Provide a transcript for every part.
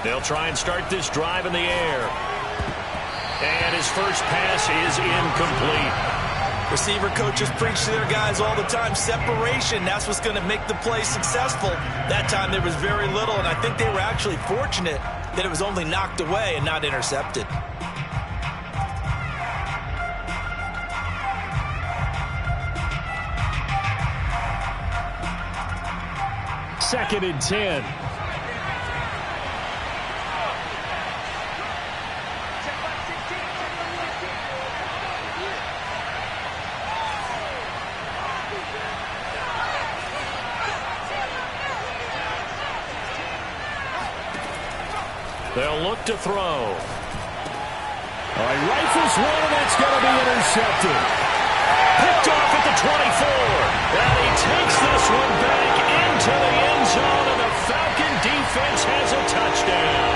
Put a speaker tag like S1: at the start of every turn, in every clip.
S1: They'll try and start this drive in the air. And his first pass is incomplete.
S2: Receiver coaches preach to their guys all the time. Separation, that's what's going to make the play successful. That time there was very little, and I think they were actually fortunate that it was only knocked away and not intercepted.
S1: Second and 10. They'll look to throw. He rifles one, and that's going to be intercepted. Picked off at the 24. And he takes this one back into the end zone, and the Falcon defense has a touchdown.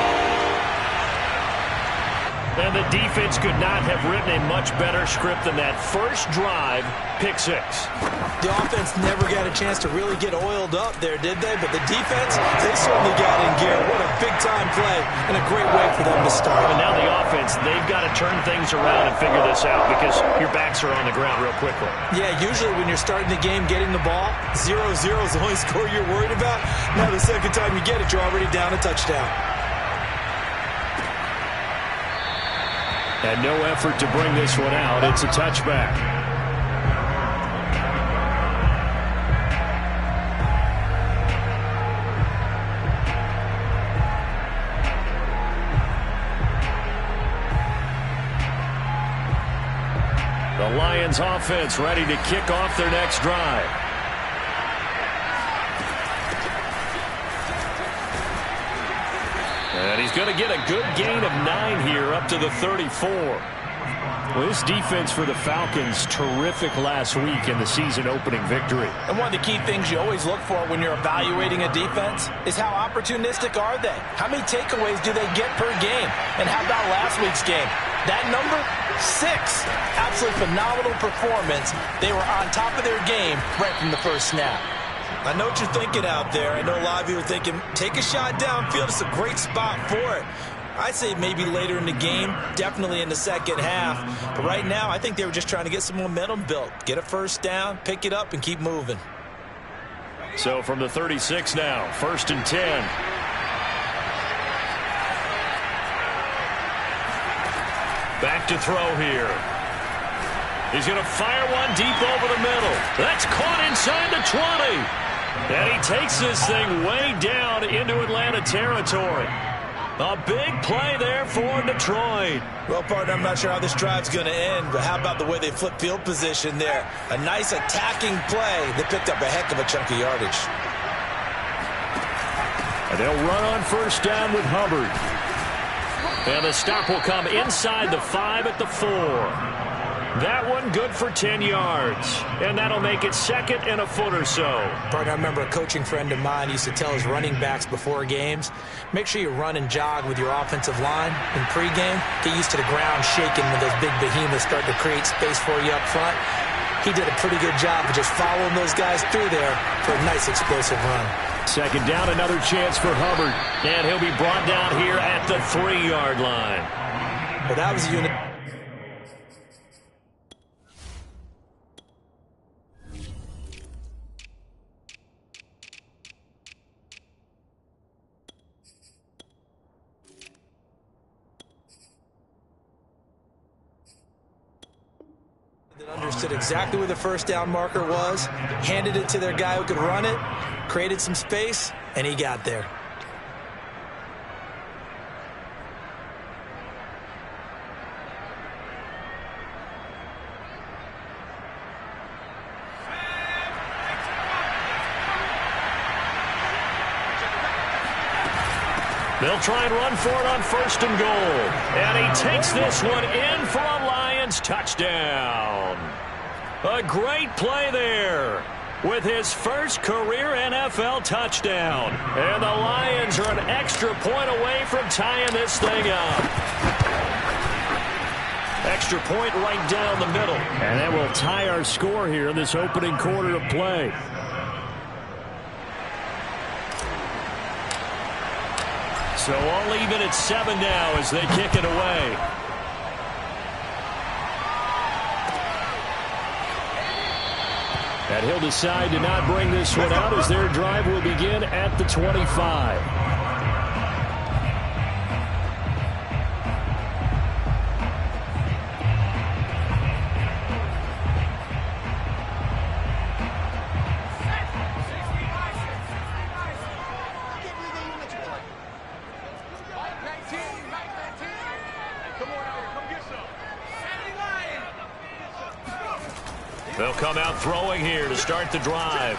S1: And the defense could not have written a much better script than that first drive, pick six.
S2: The offense never got a chance to really get oiled up there, did they? But the defense, they certainly got in gear. What a big-time play and a great way for them to start.
S1: And now the offense, they've got to turn things around and figure this out because your backs are on the ground real quickly.
S2: Yeah, usually when you're starting the game getting the ball, 0-0 is the only score you're worried about. Now the second time you get it, you're already down a touchdown.
S1: And no effort to bring this one out. It's a touchback. The Lions offense ready to kick off their next drive. And he's going to get a good gain of 9 here up to the 34. Well, this defense for the Falcons, terrific last week in the season-opening victory.
S2: And one of the key things you always look for when you're evaluating a defense is how opportunistic are they? How many takeaways do they get per game? And how about last week's game? That number, 6. Absolutely phenomenal performance. They were on top of their game right from the first snap. I know what you're thinking out there. I know a lot of you are thinking, take a shot downfield. It's a great spot for it. I'd say maybe later in the game, definitely in the second half. But right now, I think they were just trying to get some momentum built. Get a first down, pick it up, and keep moving.
S1: So from the 36 now, 1st and 10. Back to throw here. He's going to fire one deep over the middle. That's caught inside the 20. And he takes this thing way down into Atlanta territory. A big play there for Detroit.
S2: Well, partner, I'm not sure how this drive's going to end, but how about the way they flip field position there? A nice attacking play that picked up a heck of a chunk of yardage.
S1: And they'll run on first down with Hubbard. And the stop will come inside the 5 at the 4. That one good for 10 yards. And that'll make it 2nd and a foot or so.
S2: Partner, I remember a coaching friend of mine used to tell his running backs before games, make sure you run and jog with your offensive line in pregame. Get used to the ground shaking when those big behemoths start to create space for you up front. He did a pretty good job of just following those guys through there for a nice explosive run.
S1: 2nd down, another chance for Hubbard. And he'll be brought down here at the 3-yard line.
S2: Well, that was a unit. Understood exactly where the first down marker was, handed it to their guy who could run it, created some space, and he got there.
S1: They'll try and run for it on 1st and goal. And he takes this one in for a Lions touchdown. A great play there with his first career NFL touchdown. And the Lions are an extra point away from tying this thing up. Extra point right down the middle. And that will tie our score here in this opening quarter of play. So all even at 7 now as they kick it away. And he'll decide to not bring this one out as their drive will begin at the 25. They'll come out throwing here to start the drive.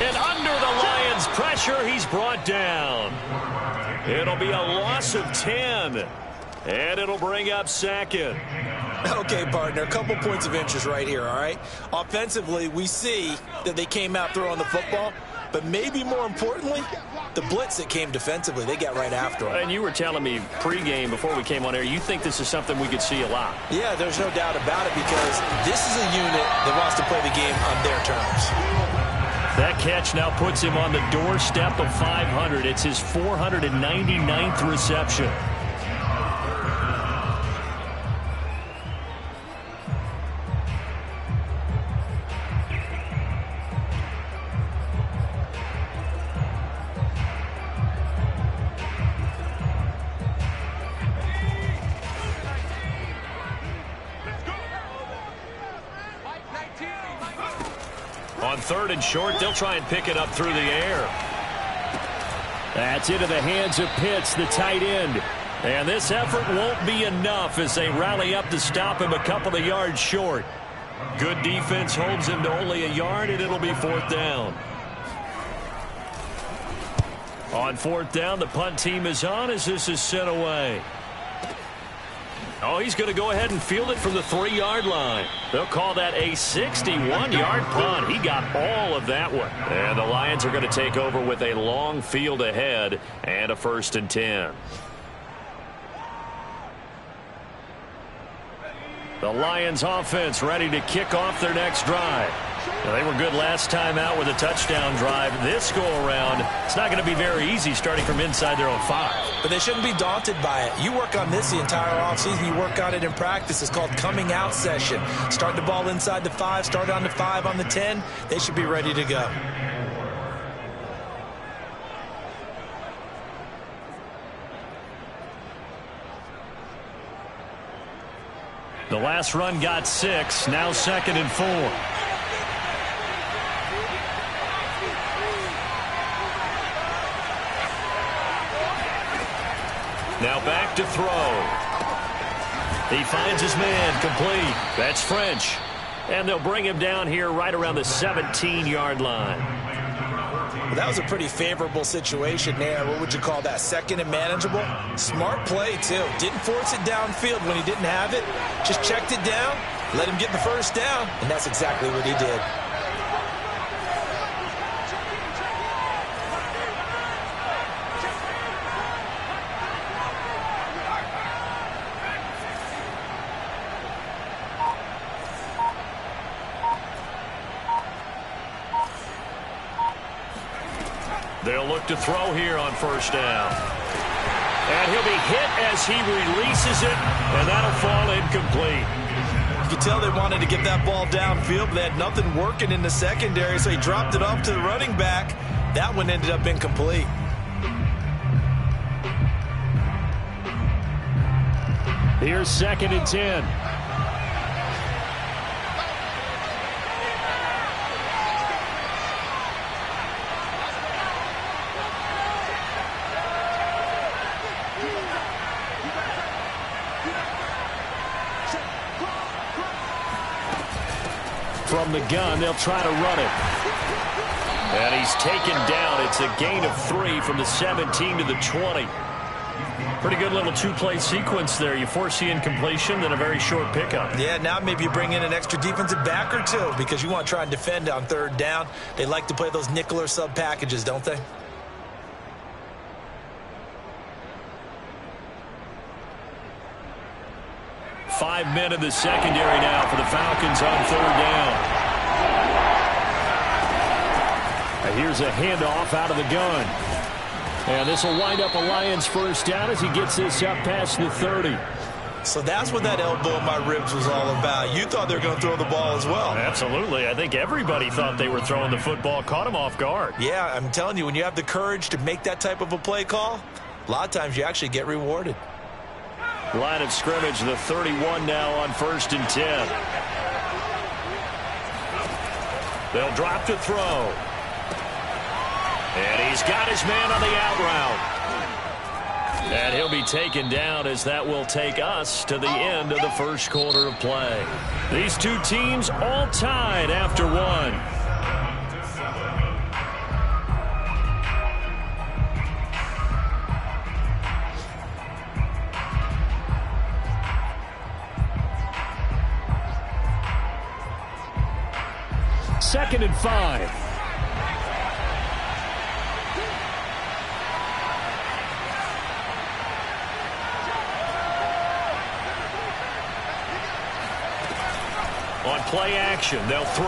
S1: And under the Lions' pressure, he's brought down. It'll be a loss of 10. And it'll bring up second.
S2: Okay, partner, a couple points of interest right here, all right? Offensively, we see that they came out throwing the football, but maybe more importantly, the blitz that came defensively, they got right after them.
S1: And you were telling me pregame before we came on air, you think this is something we could see a lot.
S2: Yeah, there's no doubt about it because this is a unit that wants to play the game on their terms.
S1: That catch now puts him on the doorstep of 500. It's his 499th reception. On 3rd and short, they'll try and pick it up through the air. That's into the hands of Pitts, the tight end. And this effort won't be enough as they rally up to stop him a couple of yards short. Good defense holds him to only a yard, and it'll be 4th down. On 4th down, the punt team is on as this is sent away. Oh, he's going to go ahead and field it from the 3-yard line. They'll call that a 61-yard punt. He got all of that one. And the Lions are going to take over with a long field ahead and a 1st and 10. The Lions offense ready to kick off their next drive. Now, they were good last time out with a touchdown drive. This go-around, it's not going to be very easy starting from inside their own 5.
S2: But they shouldn't be daunted by it. You work on this the entire offseason. You work on it in practice. It's called coming out session. Start the ball inside the 5, start on the 5, on the 10. They should be ready to go.
S1: The last run got 6. Now 2nd and 4. Now back to throw. He finds his man complete. That's French. And they'll bring him down here right around the 17-yard line.
S2: Well, that was a pretty favorable situation there. What would you call that? 2nd and manageable? Smart play, too. Didn't force it downfield when he didn't have it. Just checked it down, let him get the 1st down, and that's exactly what he did.
S1: They'll look to throw here on 1st down. And he'll be hit as he releases it, and that'll fall incomplete.
S2: You could tell they wanted to get that ball downfield, but they had nothing working in the secondary, so he dropped it off to the running back. That one ended up incomplete.
S1: Here's 2nd and 10. From the gun, they'll try to run it. And he's taken down. It's a gain of 3 from the 17 to the 20. Pretty good little 2-play sequence there. You force the incompletion, then a very short pickup.
S2: Yeah, now maybe you bring in an extra defensive back or 2 because you want to try and defend on 3rd down. They like to play those nickel or sub packages, don't they?
S1: Five men in the secondary now for the Falcons on 3rd down. Here's a handoff out of the gun. And this will wind up a Lions first down as he gets this up past the 30.
S2: So that's what that elbow in my ribs was all about. You thought they were going to throw the ball as well.
S1: Absolutely. I think everybody thought they were throwing the football, caught him off guard.
S2: Yeah, I'm telling you, when you have the courage to make that type of a play call, a lot of times you actually get rewarded.
S1: Line of scrimmage, the 31 now on 1st and 10. They'll drop to throw. And he's got his man on the out route. And he'll be taken down as that will take us to the end of the first quarter of play. These two teams all tied after one. Second and 5. On play action, they'll throw.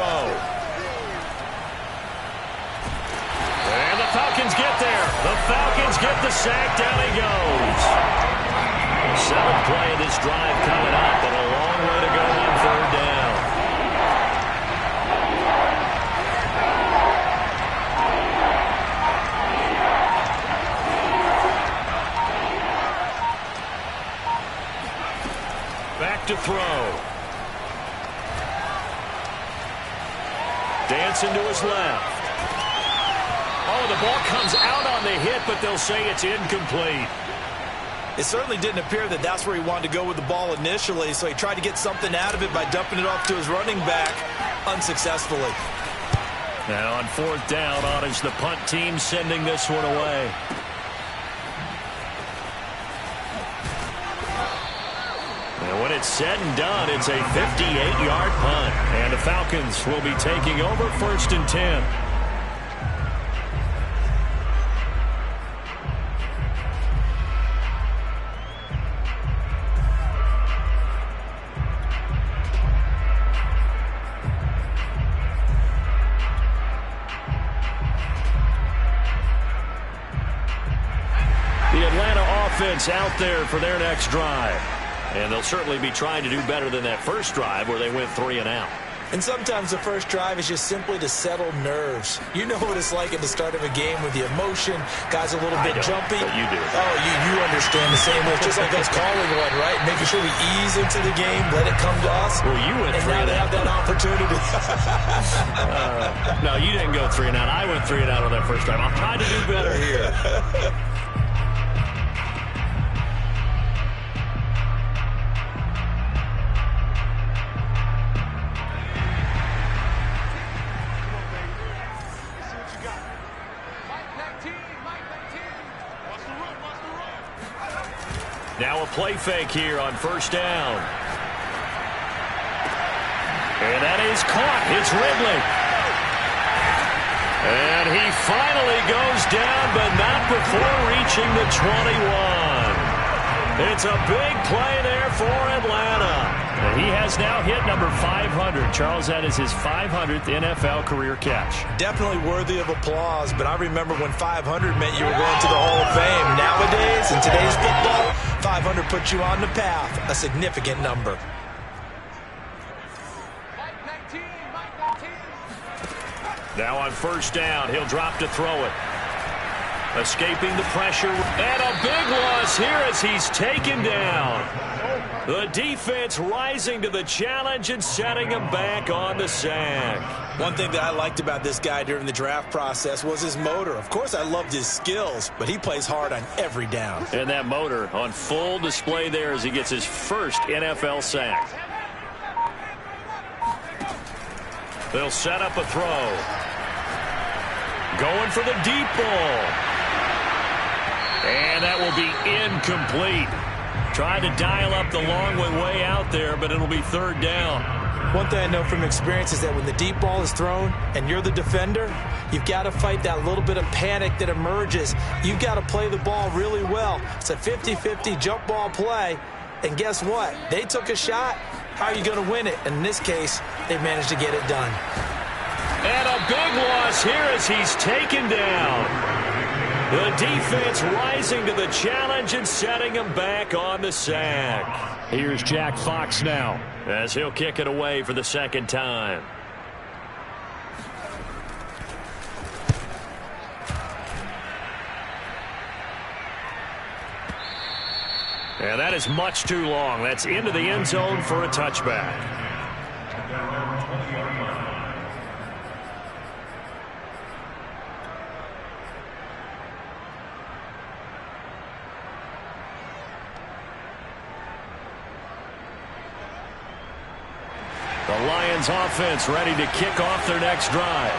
S1: And the Falcons get there. The Falcons get the sack. Down he goes. 7th play of this drive coming up, and a long way to go on 3rd down. Back to throw. Dancing to his left. Oh, the ball comes out on the hit, but they'll say it's incomplete.
S2: It certainly didn't appear that that's where he wanted to go with the ball initially, so he tried to get something out of it by dumping it off to his running back unsuccessfully.
S1: Now on 4th down, Orange, the punt team sending this one away. And when it's said and done, it's a 58-yard punt. And the Falcons will be taking over 1st and 10. The Atlanta offense out there for their next drive. And they'll certainly be trying to do better than that first drive where they went 3 and out.
S2: And sometimes the first drive is just simply to settle nerves. You know what it's like at the start of a game with the emotion. Guys a little bit jumpy.
S1: But you do.
S2: Oh, you understand the same way. It's just like us calling one, right? Making sure we ease into the game, let it come to us.
S1: Well, you went 3 and out.
S2: And now they have that opportunity.
S1: No, you didn't go 3 and out. I went 3 and out on that first drive. I'm trying to do better here. Now a play fake here on 1st down. And that is caught. It's Ridley. And he finally goes down, but not before reaching the 21. It's a big play there for Atlanta. And he has now hit number 500. Charles, that is his 500th NFL career catch.
S2: Definitely worthy of applause, but I remember when 500 meant you were going to the Hall of Fame. Nowadays, in today's football, 500 puts you on the path, a significant number.
S1: Now on 1st down, he'll drop to throw it. Escaping the pressure, and a big loss here as he's taken down. The defense rising to the challenge and setting him back on the sack.
S2: One thing that I liked about this guy during the draft process was his motor. Of course, I loved his skills, but he plays hard on every down.
S1: And that motor on full display there as he gets his first NFL sack. They'll set up a throw. Going for the deep ball. And that will be incomplete. Trying to dial up the long way out there, but it'll be 3rd down.
S2: One thing I know from experience is that when the deep ball is thrown and you're the defender, you've got to fight that little bit of panic that emerges. You've got to play the ball really well. It's a 50-50 jump ball play. And guess what? They took a shot. How are you going to win it? And in this case, they managed to get it done.
S1: And a big loss here as he's taken down. The defense rising to the challenge and setting him back on the sack.
S3: Here's Jack Fox now,
S1: as he'll kick it away for the second time. And that is much too long. That's into the end zone for a touchback. The Lions offense ready to kick off their next drive.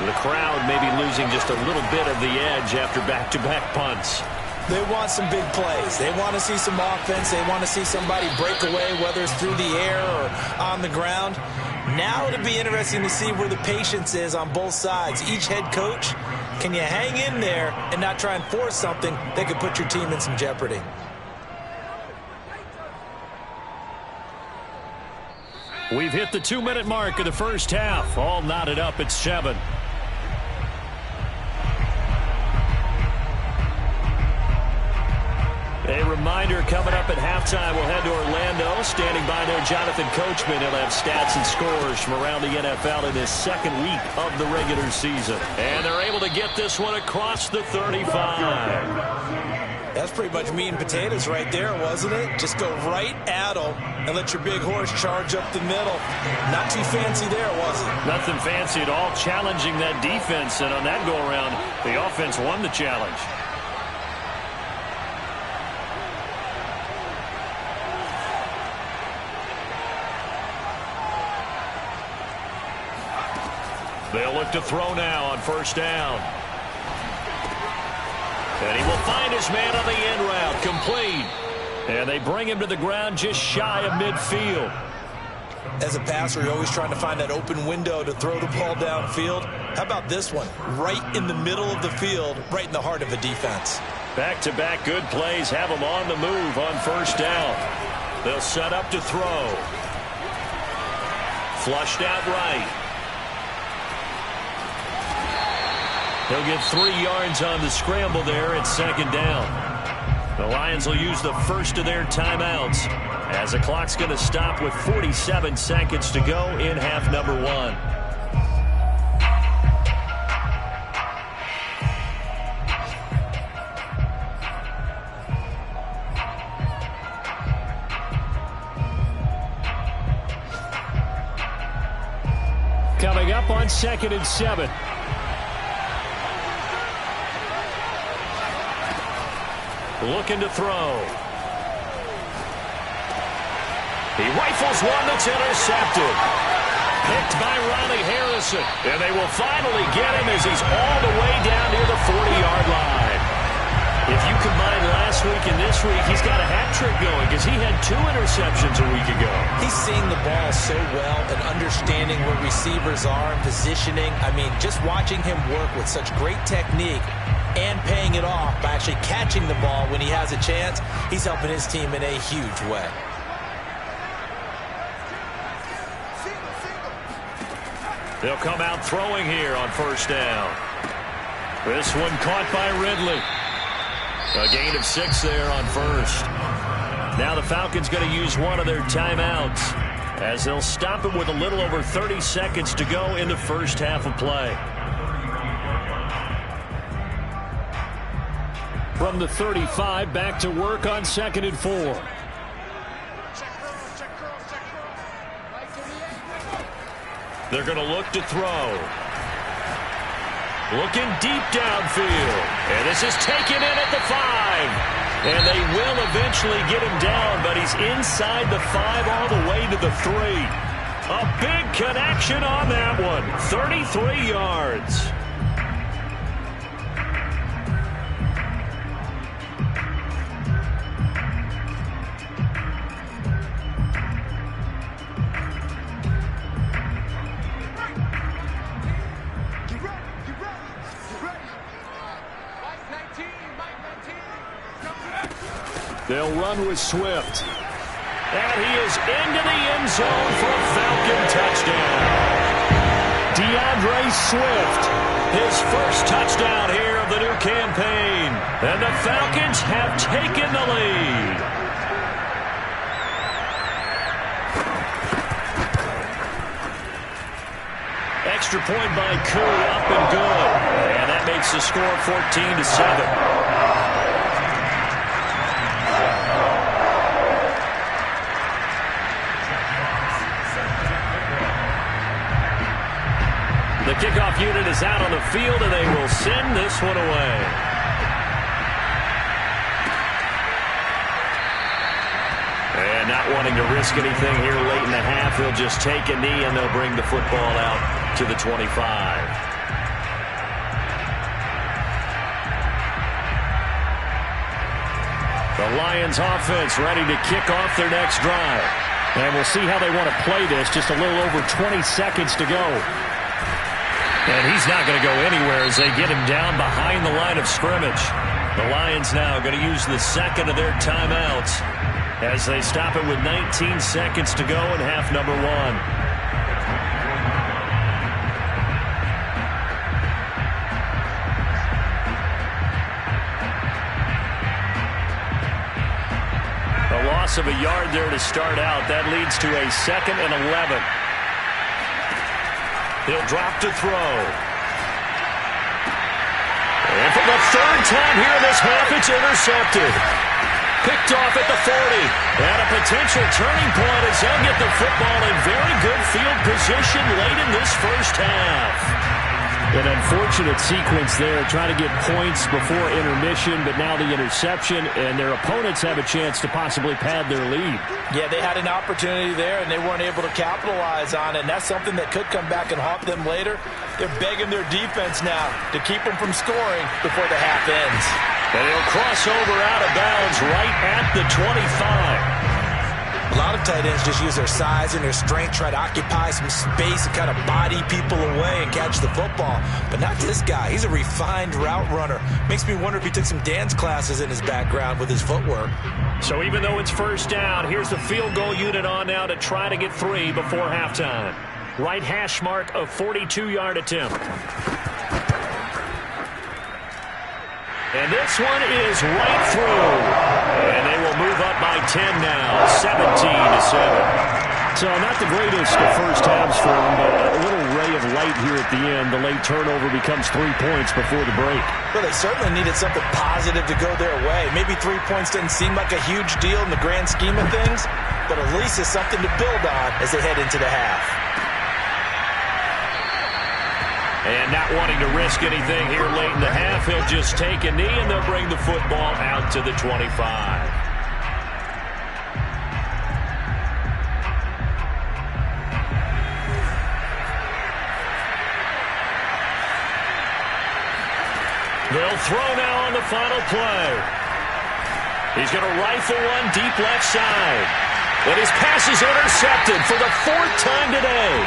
S1: The crowd may be losing just a little bit of the edge after back-to-back punts.
S2: They want some big plays. They want to see some offense. They want to see somebody break away, whether it's through the air or on the ground. Now it'll be interesting to see where the patience is on both sides. Each head coach, can you hang in there and not try and force something that could put your team in some jeopardy?
S1: We've hit the 2-minute mark of the first half. All knotted up at 7. A reminder, coming up at halftime, we'll head to Orlando. Standing by there, Jonathan Coachman. He'll have stats and scores from around the NFL in his second week of the regular season. And they're able to get this one across the 35.
S2: That's pretty much meat and potatoes right there, wasn't it? Just go right at them and let your big horse charge up the middle. Not too fancy there, was it?
S1: Nothing fancy at all, challenging that defense. And on that go-around, the offense won the challenge. They'll look to throw now on first down. And he will find his man on the end route, complete. And they bring him to the ground just shy of midfield.
S2: As a passer, you're always trying to find that open window to throw the ball downfield. How about this one? Right in the middle of the field, right in the heart of a defense.
S1: Back-to-back good plays have them on the move on first down. They'll set up to throw. Flushed out right. He'll get 3 yards on the scramble there at second down. The Lions will use the first of their timeouts as the clock's going to stop with 47 seconds to go in half number 1. Coming up on 2nd and 7. Looking to throw. He rifles one that's intercepted. Picked by Ronnie Harrison. And they will finally get him as he's all the way down near the 40-yard line. If you combine last week and this week, he's got a hat trick going because he had 2 interceptions a week ago.
S2: He's seeing the ball so well and understanding where receivers are and positioning. I mean, just watching him work with such great technique and paying it off by actually catching the ball when he has a chance, he's helping his team in a huge way.
S1: They'll come out throwing here on first down. This one caught by Ridley. A gain of 6 there on first. Now the Falcons going to use one of their timeouts as they'll stop him with a little over 30 seconds to go in the first half of play. From the 35, back to work on 2nd and 4. They're going to look to throw. Looking deep downfield. And this is taken in at the 5. And they will eventually get him down, but he's inside the 5 all the way to the 3. A big connection on that one. 33 yards. They'll run with Swift. And he is into the end zone for a Falcon touchdown. DeAndre Swift his first touchdown here of the new campaign. And the Falcons have taken the lead. Extra point by Koo, up and good. And that makes the score 14-7. The kickoff unit is out on the field, and they will send this one away. And not wanting to risk anything here late in the half, they'll just take a knee, and they'll bring the football out to the 25. The Lions offense ready to kick off their next drive.
S3: And we'll see how they want to play this. Just a little over 20 seconds to go.
S1: And he's not going to go anywhere as they get him down behind the line of scrimmage. The Lions now going to use the second of their timeouts as they stop it with 19 seconds to go in half number one. A loss of a yard there to start out. That leads to a 2nd and 11. He'll drop to throw. And for the third time here in this half, it's intercepted. Picked off at the 40. And a potential turning point as they'll get the football in very good field position late in this first half.
S3: An unfortunate sequence there, trying to get points before intermission, but now the interception, and their opponents have a chance to possibly pad their lead.
S2: Yeah, they had an opportunity there, and they weren't able to capitalize on it, and that's something that could come back and haunt them later. They're begging their defense now to keep them from scoring before the half ends.
S1: And he'll cross over out of bounds right at the 25.
S2: A lot of tight ends just use their size and their strength, try to occupy some space and kind of body people away and catch the football. But not this guy. He's a refined route runner. Makes me wonder if he took some dance classes in his background with his footwork.
S1: So even though it's first down, here's the field goal unit on now to try to get 3 before halftime. Right hash mark, a 42-yard attempt. And this one is right through. And they will move up by 10 now, 17-7.
S3: So not the greatest of first halves for them, but a little ray of light here at the end. The late turnover becomes 3 points before the break.
S2: Well, they certainly needed something positive to go their way. Maybe 3 points didn't seem like a huge deal in the grand scheme of things, but at least it's something to build on as they head into the half.
S1: And not wanting to risk anything here late in the half, he'll just take a knee and they'll bring the football out to the 25. They'll throw now on the final play. He's going to rifle one deep left side. And his pass is intercepted for the 4th time today.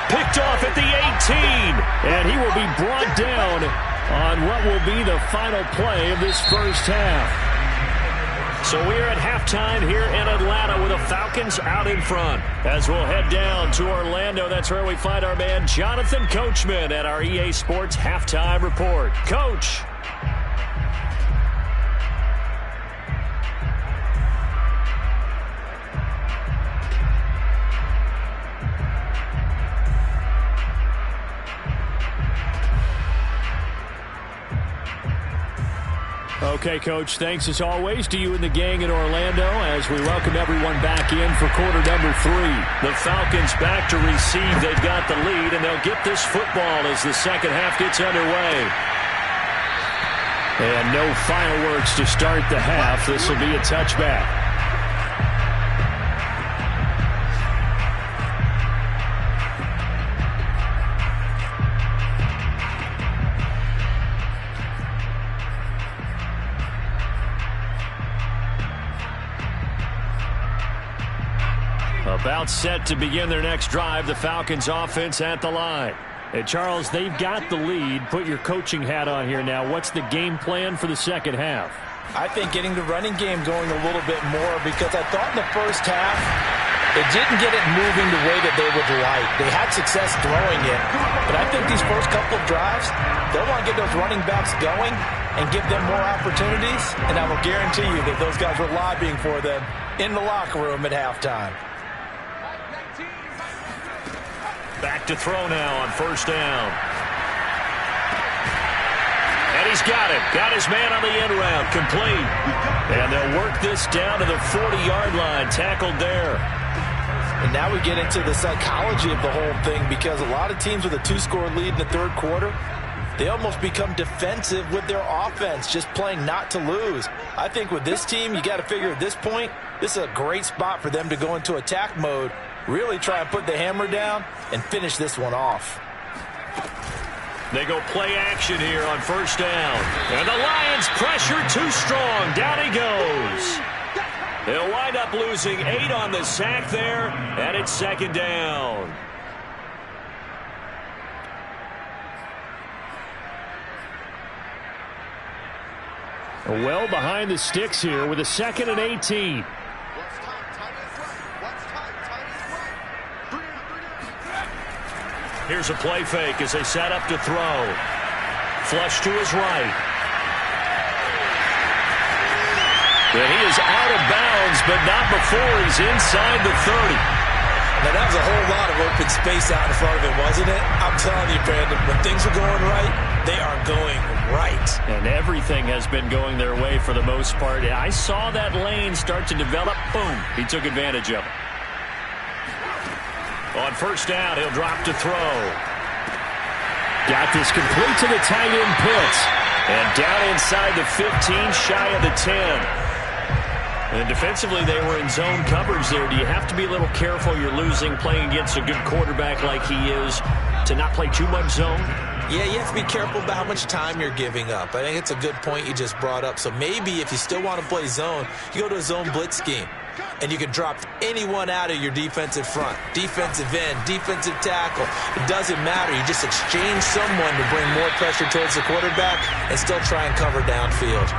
S1: Picked off at the 18.
S3: And he will be brought down on what will be the final play of this first half.
S1: So we're at halftime here in Atlanta with the Falcons out in front. As we'll head down to Orlando, that's where we find our man Jonathan Coachman at our EA Sports Halftime Report. Coach.
S3: Okay, Coach, thanks as always to you and the gang in Orlando as we welcome everyone back in for quarter number 3.
S1: The Falcons back to receive. They've got the lead, and they'll get this football as the second half gets underway.
S3: And no fireworks to start the half. This will be a touchback.
S1: About set to begin their next drive, the Falcons offense at the line.
S3: Hey, Charles, they've got the lead. Put your coaching hat on here now. What's the game plan for the second half?
S2: I think getting the running game going a little bit more because I thought in the first half It didn't get it moving the way that they would like. They had success throwing it, but I think these first couple of drives, they'll want to get those running backs going and give them more opportunities, and I will guarantee you that those guys were lobbying for them in the locker room at halftime.
S1: Back to throw now on first down. And he's got it. Got his man on the end route. Complete. And they'll work this down to the 40-yard line. Tackled there.
S2: And now we get into the psychology of the whole thing, because a lot of teams with a 2-score lead in the third quarter, they almost become defensive with their offense, just playing not to lose. I think with this team, you got to figure at this point, this is a great spot for them to go into attack mode, really try and put the hammer down and finish this one off.
S1: They go play action here on first down. And the Lions pressure too strong. Down he goes. They'll wind up losing 8 on the sack there, and it's second down.
S3: Well behind the sticks here with a 2nd and 18.
S1: Here's a play fake as they set up to throw. Flush to his right. And he is out of bounds, but not before he's inside the 30.
S2: Now, that was a whole lot of open space out in front of him, wasn't it? I'm telling you, Brandon, when things are going right, they are going right.
S3: And everything has been going their way for the most part. I saw that lane start to develop. Boom. He took advantage of it.
S1: On first down, he'll drop to throw.
S3: Got this complete to the tight end Pitts.
S1: And down inside the 15, shy of the 10. And defensively, they were in zone coverage there. Do you have to be a little careful? You're losing, playing against a good quarterback like he is, to not play too much zone?
S2: Yeah, you have to be careful about how much time you're giving up. I think it's a good point you just brought up. So maybe if you still want to play zone, you go to a zone blitz scheme. And you can drop anyone out of your defensive front. Defensive end, defensive tackle. It doesn't matter. You just exchange someone to bring more pressure towards the quarterback and still try and cover downfield.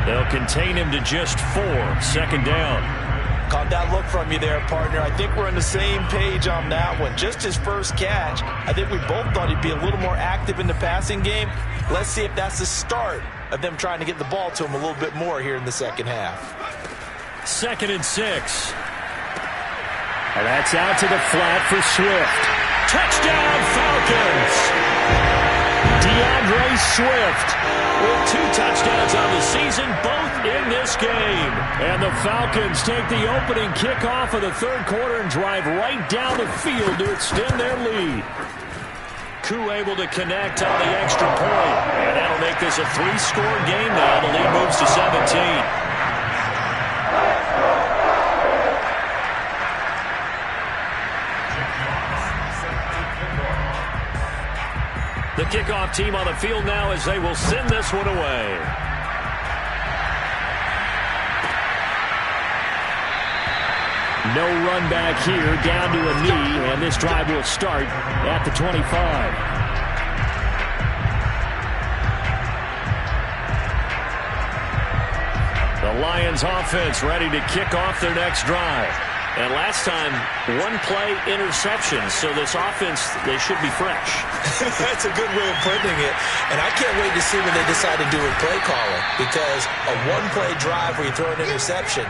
S3: They'll contain him to just 4. Second down.
S2: Caught that look from you there, partner. I think we're on the same page on that one. Just his first catch. I think we both thought he'd be a little more active in the passing game. Let's see if that's the start of them trying to get the ball to him a little bit more here in the second half.
S3: 2nd and 6. And that's out to the flat for Swift.
S1: Touchdown, Falcons! DeAndre Swift with 2 touchdowns on the season, both in this game.
S3: And the Falcons take the opening kickoff of the third quarter and drive right down the field to extend their lead.
S1: Koo able to connect on the extra point. And that'll make this a 3-score game now. The lead moves to 17. The kickoff team on the field now as they will send this one away.
S3: No run back here, down to a knee, and this drive will start at the 25. The Lions offense ready to kick off their next drive.
S1: And last time, 1-play interception. So this offense, they should be fresh.
S2: That's a good way of putting it. And I can't wait to see what they decide to do with play calling. Because a 1-play drive where you throw an interception,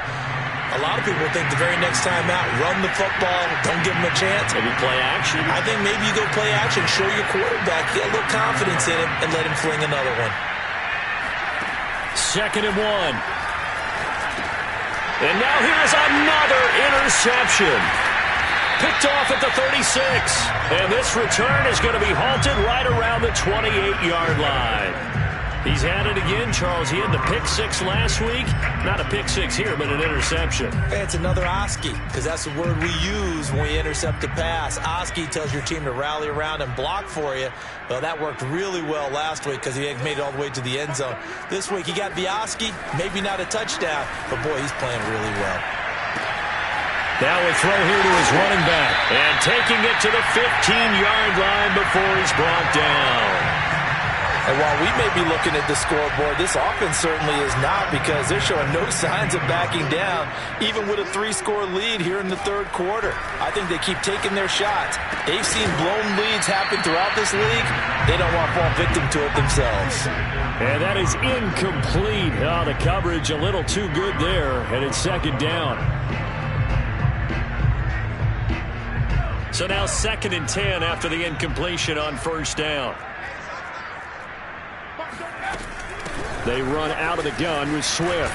S2: a lot of people think the very next time out, run the football, don't give them a chance.
S1: Maybe play action.
S2: I think maybe you go play action, show your quarterback, get a little confidence in him, and let him fling another one.
S3: 2nd and 1.
S1: And now here's another interception. Picked off at the 36. And this return is going to be halted right around the 28-yard line. He's had it again, Charles. He had the pick 6 last week. Not a pick 6 here, but an interception.
S2: Hey, it's another Oski, because that's the word we use when we intercept a pass. Oski tells your team to rally around and block for you. Well, that worked really well last week because he made it all the way to the end zone. This week, he got the Oski, maybe not a touchdown, but, boy, he's playing really well.
S3: Now a throw here to his running back.
S1: And taking it to the 15-yard line before he's brought down.
S2: And while we may be looking at the scoreboard, this offense certainly is not, because they're showing no signs of backing down, even with a 3-score lead here in the third quarter. I think they keep taking their shots. They've seen blown leads happen throughout this league. They don't want to fall victim to it themselves.
S3: And that is incomplete. Oh, the coverage a little too good there, and it's second down. So now 2nd and 10 after the incompletion on first down. They run out of the gun with Swift.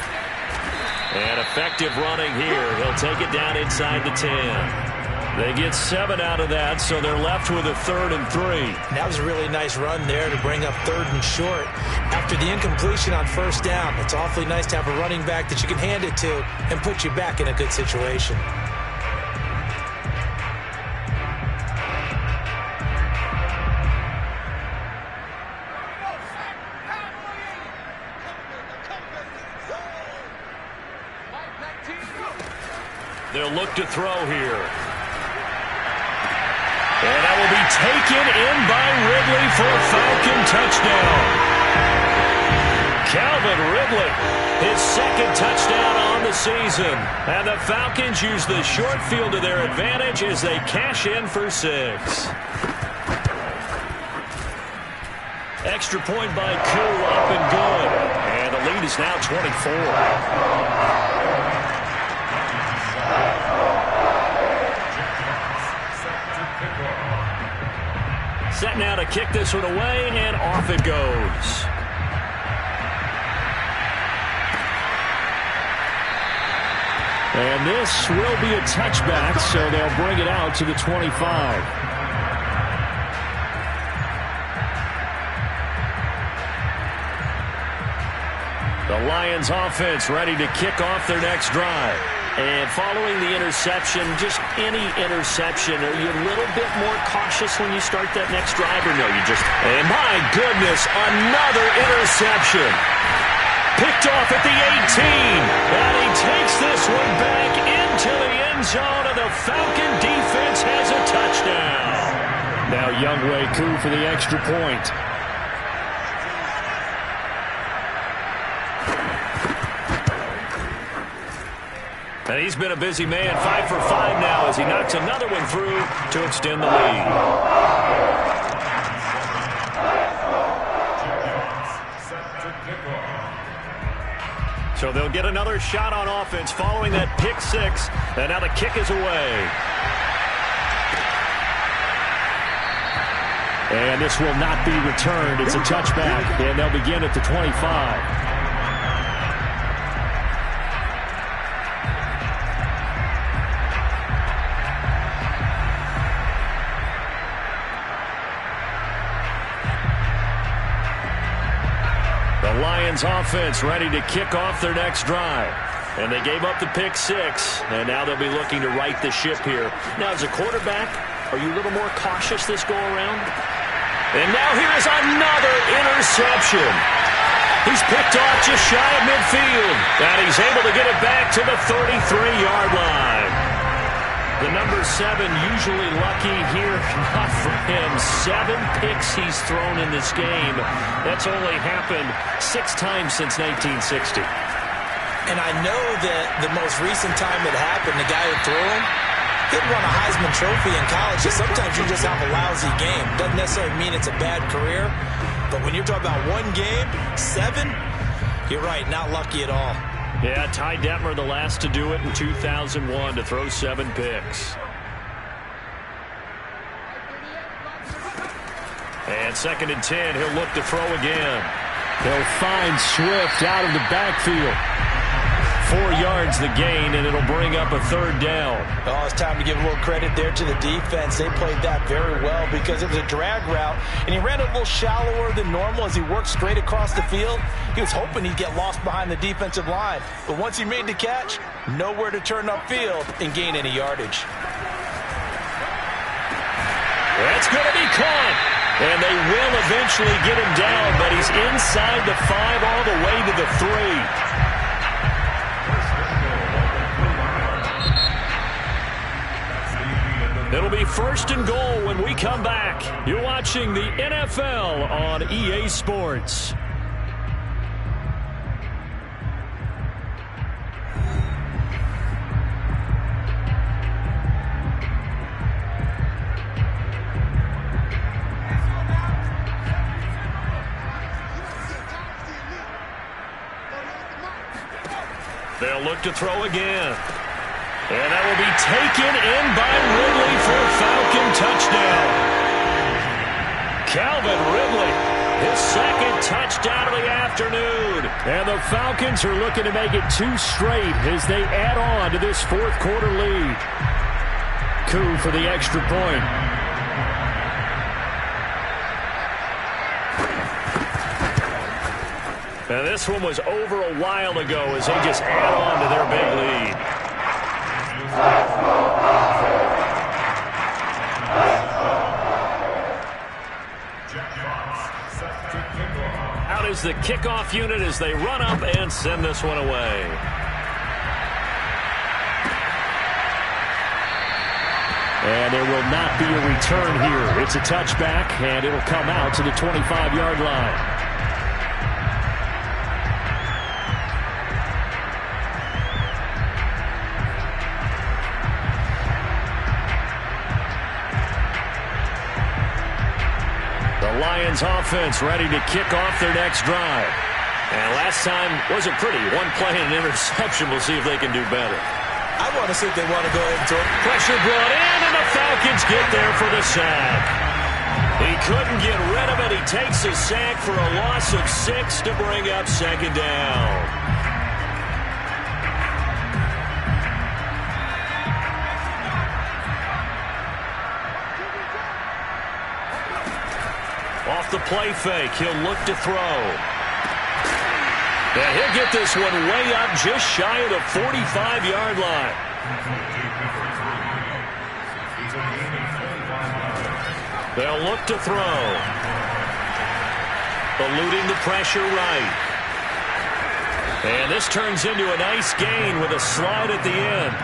S3: And effective running here. He'll take it down inside the 10. They get 7 out of that, so they're left with a 3rd and 3.
S2: That was a really nice run there to bring up 3rd and short. After the incompletion on first down, it's awfully nice to have a running back that you can hand it to and put you back in a good situation.
S3: They'll look to throw here. And that will be taken in by Ridley for a Falcon touchdown. Calvin Ridley, his 2nd touchdown on the season. And the Falcons use the short field to their advantage as they cash in for 6. Extra point by Koo, up and good. And the lead is now 24. Set now to kick this one away, and off it goes. And this will be a touchback, so they'll bring it out to the 25. The Lions offense ready to kick off their next drive. And following the interception, just any interception, are you a little bit more cautious when you start that next drive, or no, you just... And my goodness, another interception. Picked off at the 18. And he takes this one back into the end zone, and the Falcon defense has a touchdown. Now Younghoe Koo for the extra point. And he's been a busy man, 5 for 5 now as he knocks another one through to extend the lead. So they'll get another shot on offense following that pick 6, and now the kick is away. And this will not be returned. It's a touchback, and they'll begin at the 25. Lions offense ready to kick off their next drive. And they gave up the pick 6, and now they'll be looking to right the ship here. Now, as a quarterback, are you a little more cautious this go-around? And now here is another interception. He's picked off just shy of midfield, and he's able to get it back to the 33-yard line. The number 7 usually lucky here, not for him. 7 picks he's thrown in this game. That's only happened 6 times since 1960.
S2: And I know that the most recent time it happened, the guy who threw him, didn't won a Heisman Trophy in college. So sometimes you just have a lousy game. Doesn't necessarily mean it's a bad career. But when you're talking about one game, 7, you're right, not lucky at all.
S3: Yeah, Ty Detmer, the last to do it in 2001, to throw 7 picks. And 2nd and 10, he'll look to throw again. He'll find Swift out of the backfield. 4 yards the gain, and it'll bring up a 3rd down.
S2: Oh, it's time to give a little credit there to the defense. They played that very well because it was a drag route, and he ran a little shallower than normal as he worked straight across the field. He was hoping he'd get lost behind the defensive line, but once he made the catch, nowhere to turn upfield and gain any yardage.
S3: That's going to be caught, and they will eventually get him down, but he's inside the 5 all the way to the 3. It'll be
S1: first and goal when we come back. You're watching the NFL on EA Sports. They'll look to throw again. And that will be taken in by Ridley for a Falcon touchdown. Calvin Ridley, his second touchdown of the afternoon. And the Falcons are looking to make it 2 straight as they add on to this fourth quarter lead. Coup for the extra point. And this one was over a while ago as they just add on to their big lead. Out is the kickoff unit as they run up and send this one away. And there will not be a return here. It's a touchback, and it'll come out to the 25-yard line. Lions offense ready to kick off their next drive. And last time wasn't pretty. One play and an interception. We'll see if they can do better.
S2: I want to see if they want to go ahead and throw it.
S1: Pressure brought in, and the Falcons get there for the sack. He couldn't get rid of it. He takes a sack for a loss of 6 to bring up second down. Off the play fake, he'll look to throw. And he'll get this one way up just shy of the 45-yard line. They'll look to throw. Eluding the pressure right. And this turns into a nice gain with a slide at the end.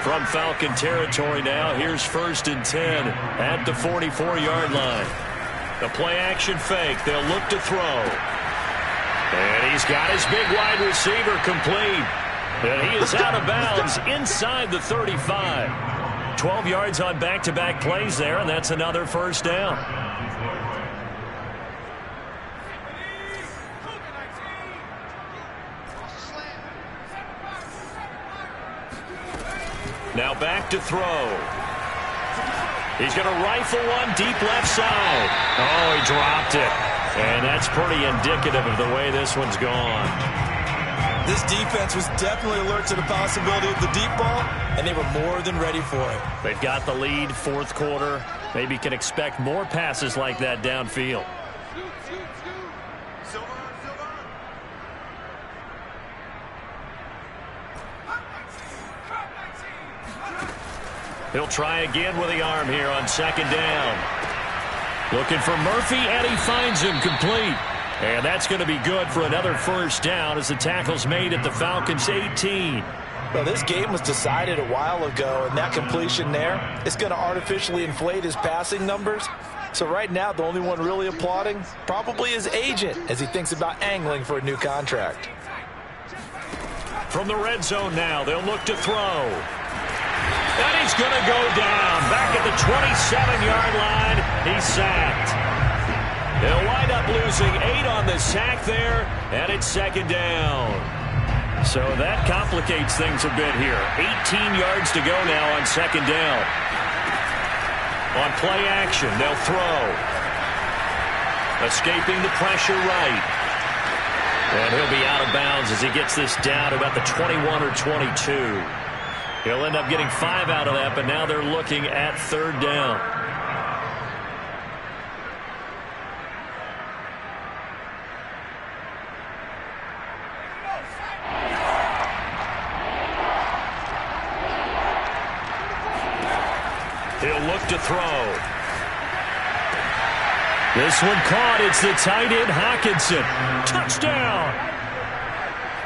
S1: From Falcon territory now, here's 1st and 10 at the 44-yard line. The play-action fake. They'll look to throw. And he's got his big wide receiver complete. And he is out of bounds inside the 35. 12 yards on back-to-back plays there, and that's another first down. Now back to throw. He's going to rifle one deep left side. Oh, he dropped it. And that's pretty indicative of the way this one's gone.
S2: This defense was definitely alert to the possibility of the deep ball, and they were more than ready for it.
S1: They've got the lead, fourth quarter. Maybe can expect more passes like that downfield. He'll try again with the arm here on second down. Looking for Murphy, and he finds him complete. And that's going to be good for another first down as the tackle's made at the Falcons' 18.
S2: Well, this game was decided a while ago, and that completion there is going to artificially inflate his passing numbers. So right now, the only one really applauding probably his agent as he thinks about angling for a new contract.
S1: From the red zone now, they'll look to throw. And he's going to go down. Back at the 27-yard line, he's sacked. They'll wind up losing 8 on the sack there, and it's second down. So that complicates things a bit here. 18 yards to go now on second down. On play action, they'll throw. Escaping the pressure right. And he'll be out of bounds as he gets this down to about the 21 or 22. He'll end up getting 5 out of that, but now they're looking at third down. He'll look to throw. This one caught. It's the tight end, Hockenson. Touchdown!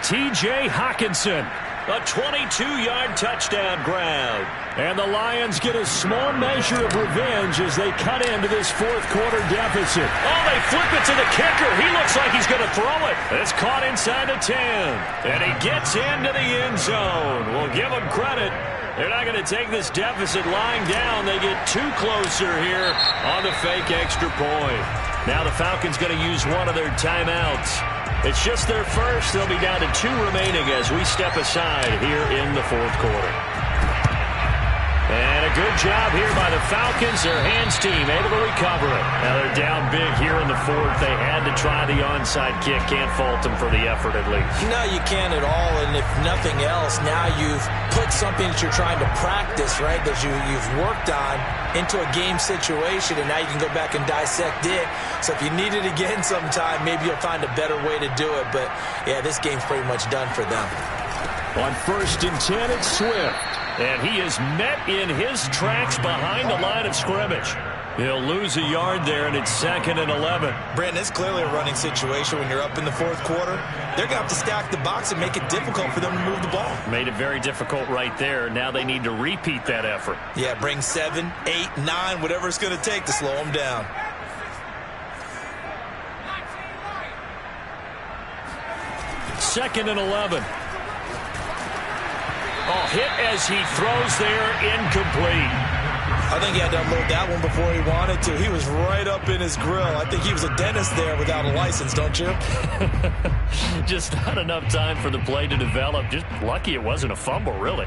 S1: T.J. Hockenson. A 22-yard touchdown grab.
S3: And the Lions get a small measure of revenge as they cut into this fourth-quarter deficit.
S1: Oh, they flip it to the kicker. He looks like he's going to throw it. It's caught inside the 10. And he gets into the end zone. We'll give him credit. They're not going to take this deficit lying down. They get too closer here on the fake extra point. Now the Falcons going to use one of their timeouts. It's just their first. They'll be down to 2 remaining as we step aside here in the fourth quarter. And a good job here by the Falcons. Their hands team able to recover it. Now they're down big here in the fourth. They had to try the onside kick. Can't fault them for the effort at least.
S2: No, you can't at all. And if nothing else, now you've put something that you're trying to practice, right, that you've worked on into a game situation, and now you can go back and dissect it. So if you need it again sometime, maybe you'll find a better way to do it. But, yeah, this game's pretty much done for them.
S3: On 1st and 10, it's Swift.
S1: And he is met in his tracks behind the line of scrimmage.
S3: He'll lose a yard there, and it's 2nd and 11.
S2: Brandon, it's clearly a running situation when you're up in the fourth quarter. They're going to have to stack the box and make it difficult for them to move the ball.
S1: Made it very difficult right there. Now they need to repeat that effort.
S2: Yeah, bring 7, 8, 9, whatever it's going to take to slow them down.
S3: Second and 11.
S1: Oh, hit as he throws there, incomplete.
S2: I think he had to unload that one before he wanted to. He was right up in his grill. I think he was a dentist there without a license, don't you?
S1: Just not enough time for the play to develop. Just lucky it wasn't a fumble, really.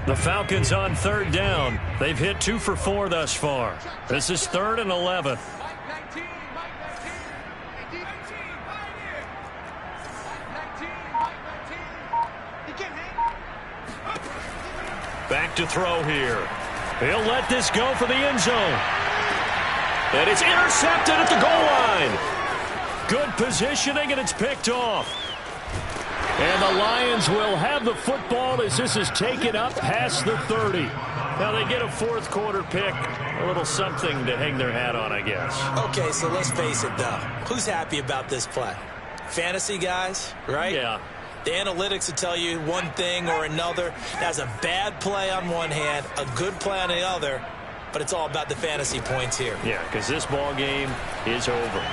S1: The Falcons on 3rd down. They've hit 2 for 4 thus far. This is 3rd and 11. Back to throw here. He'll let this go for the end zone. And it's intercepted at the goal line. Good positioning, and it's picked off. And the Lions will have the football as this is taken up past the 30. Now they get a fourth quarter pick. A little something to hang their hat on, I guess.
S2: Okay, so let's face it, though. Who's happy about this play? Fantasy guys, right?
S1: Yeah.
S2: The analytics will tell you one thing or another. That's a bad play on one hand, a good play on the other, but it's all about the fantasy points here.
S1: Yeah, because this ball game is over.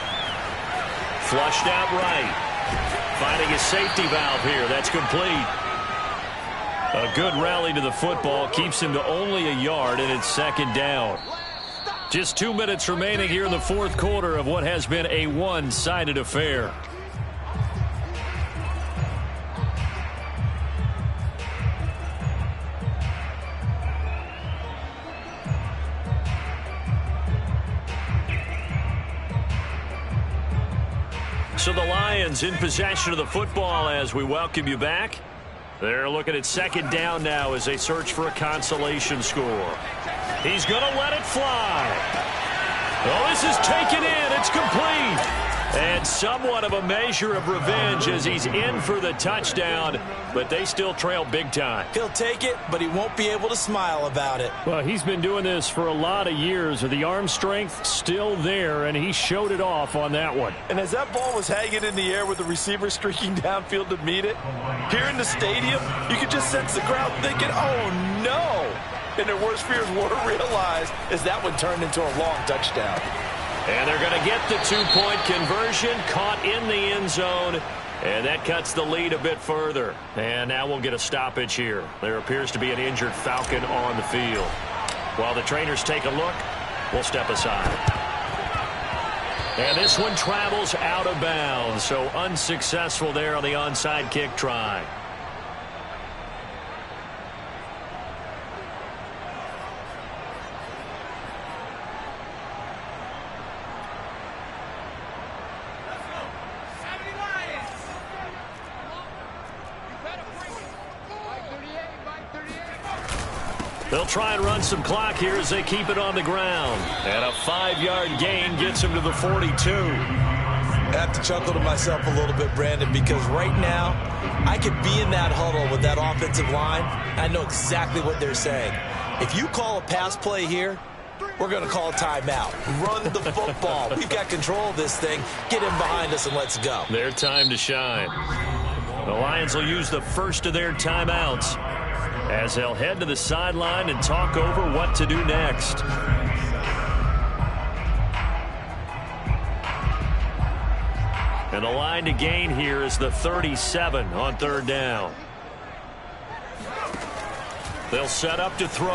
S1: Flushed out right. Finding a safety valve here. That's complete. A good rally to the football keeps him to only a yard, and it's 2nd down. Just 2 minutes remaining here in the fourth quarter of what has been a one-sided affair. So the Lions in possession of the football as we welcome you back. They're looking at 2nd down now as they search for a consolation score. He's going to let it fly. Oh, this is taken in. It's complete. And somewhat of a measure of revenge as he's in for the touchdown, but they still trail big time.
S2: He'll take it, but he won't be able to smile about it.
S3: Well, he's been doing this for a lot of years. The arm strength still there, and he showed it off on that one.
S2: And as that ball was hanging in the air with the receiver streaking downfield to meet it, here in the stadium, you could just sense the crowd thinking, oh, no. And their worst fears were realized as that one turned into a long touchdown.
S1: And they're going to get the 2-point conversion, caught in the end zone, and that cuts the lead a bit further. And now we'll get a stoppage here. There appears to be an injured Falcon on the field. While the trainers take a look, we'll step aside. And this one travels out of bounds, so unsuccessful there on the onside kick try. They'll try and run some clock here as they keep it on the ground. And a 5-yard gain gets him to the 42.
S2: I have to chuckle to myself a little bit, Brandon, because right now I could be in that huddle with that offensive line. I know exactly what they're saying. If you call a pass play here, we're going to call a timeout. Run the football. We've got control of this thing. Get him behind us and let's go.
S1: Their time to shine. The Lions will use the first of their timeouts as they'll head to the sideline and talk over what to do next. And the line to gain here is the 37 on third down. They'll set up to throw.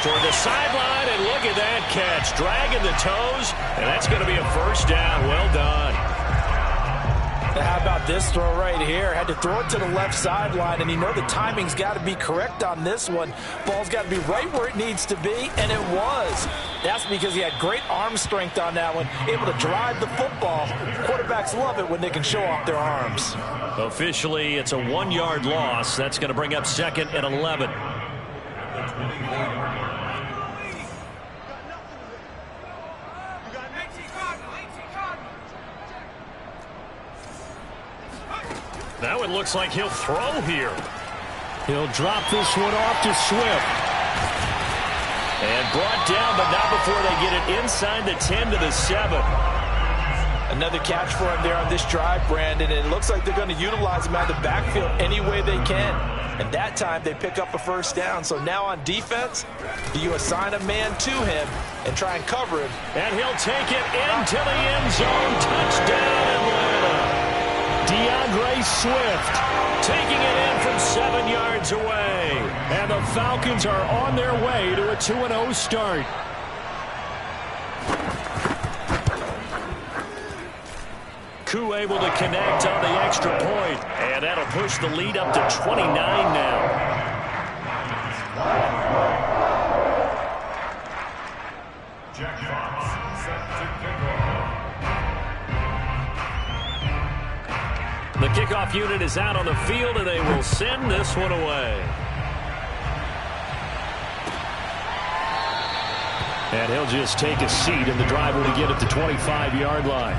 S1: Toward the sideline, and look at that catch. Dragging the toes, and that's going to be a first down. Well done.
S2: How about this throw right here? Had to throw it to the left sideline, and you know the timing's got to be correct on this one. Ball's got to be right where it needs to be, and it was. That's because he had great arm strength on that one, able to drive the football. Quarterbacks love it when they can show off their arms.
S1: Officially, it's a 1-yard loss. That's going to bring up 2nd and 11. Now it looks like he'll throw here. He'll drop this one off to Swift. And brought down, but not before they get it inside the 10 to the 7.
S2: Another catch for him there on this drive, Brandon, and it looks like they're going to utilize him out of the backfield any way they can. And that time they pick up a first down. So now on defense, do you assign a man to him and try and cover him?
S1: And he'll take it into the end zone. Touchdown, Atlanta. DeAndre Swift taking it in from 7 yards away. And the Falcons are on their way to a 2-0 start. Koo able to connect on the extra point. And that'll push the lead up to 29 now. The kickoff unit is out on the field, and they will send this one away. And he'll just take a seat, and the drive will begin at the 25-yard line.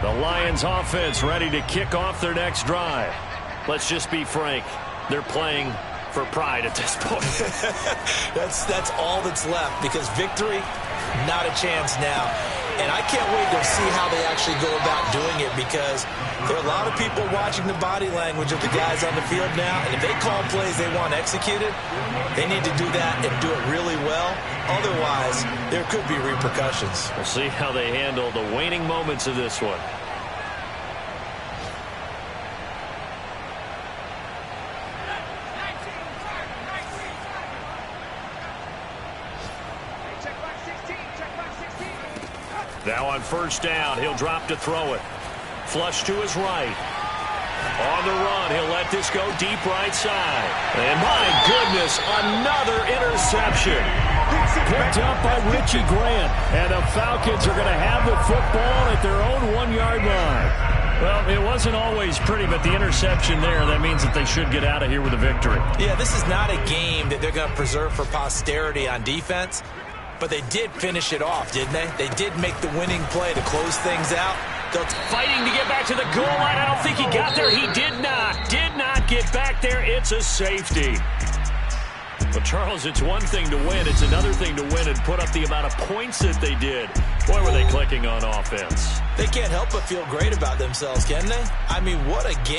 S1: The Lions offense ready to kick off their next drive. Let's just be frank. They're playing for pride at this point.
S2: That's all that's left, because victory, not a chance now. And I can't wait to see how they actually go about doing it, because there are a lot of people watching the body language of the guys on the field now, and if they call plays they want executed, they need to do that and do it really well. Otherwise, there could be repercussions.
S1: We'll see how they handle the waning moments of this one. Now on first down, he'll drop to throw it. Flush to his right. On the run, he'll let this go deep right side. And my goodness, another interception. Picked up by Richie Grant. And the Falcons are going to have the football at their own 1-yard line. Well, it wasn't always pretty, but the interception there, that means that they should get out of here with a victory.
S2: Yeah, this is not a game that they're going to preserve for posterity on defense. But they did finish it off, didn't they? They did make the winning play to close things out.
S1: They're fighting to get back to the goal line. I don't think he got there. He did not get back there. It's a safety. Well, Charles, it's one thing to win. It's another thing to win and put up the amount of points that they did. Boy, were they clicking on offense.
S2: They can't help but feel great about themselves, can they? I mean, what a game.